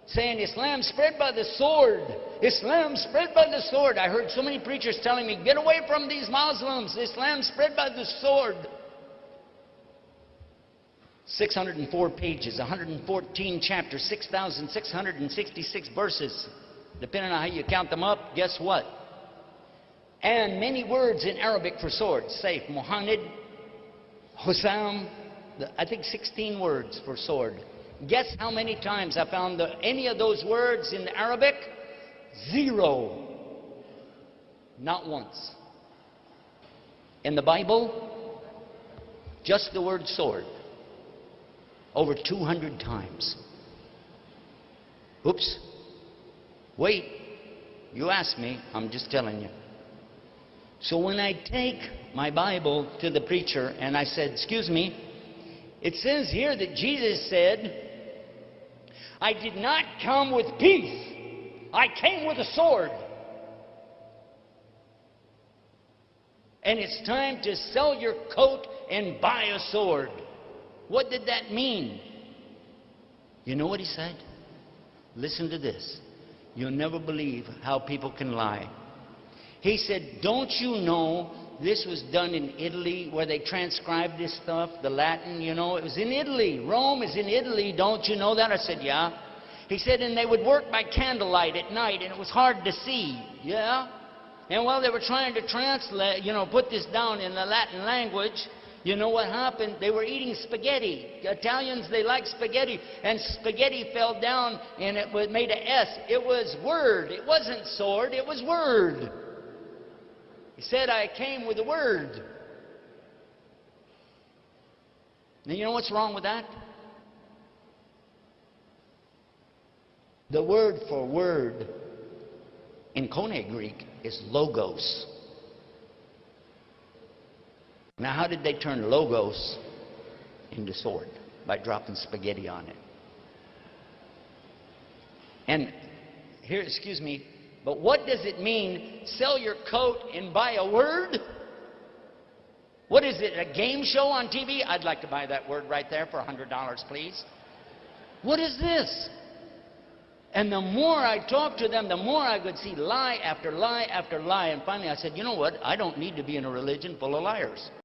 saying Islam spread by the sword. Islam spread by the sword. I heard so many preachers telling me, get away from these Muslims. Islam spread by the sword. 604 pages, 114 chapters, 6,666 verses. Depending on how you count them up, guess what? And many words in Arabic for sword. Saif, Muhammad, Hussam, I think 16 words for sword. Guess how many times I found any of those words in the Arabic? 0. Not once. In the Bible, just the word sword. Over 200 times. Oops. Wait. You asked me. I'm just telling you. So when I take my Bible to the preacher and I said, excuse me, it says here that Jesus said, I did not come with peace. I came with a sword. And it's time to sell your coat and buy a sword. What did that mean? You know what he said? Listen to this. You'll never believe how people can lie. He said, don't you know this was done in Italy where they transcribed this stuff, the Latin, you know? It was in Italy. Rome is in Italy. Don't you know that? I said, yeah. He said, and they would work by candlelight at night, and it was hard to see. Yeah? And while they were trying to translate, put this down in the Latin language, you know what happened? They were eating spaghetti. Italians, they like spaghetti. And spaghetti fell down, and it made an S. It was word. It wasn't sword. It was word. He said, I came with a word. Now, you know what's wrong with that? The word for word in Koine Greek is logos. Now, how did they turn logos into sword? By dropping spaghetti on it. And here, excuse me, but what does it mean, sell your coat and buy a word? What is it, a game show on TV? I'd like to buy that word right there for $100, please. What is this? And the more I talked to them, the more I could see lie after lie after lie. And finally I said, you know what? I don't need to be in a religion full of liars.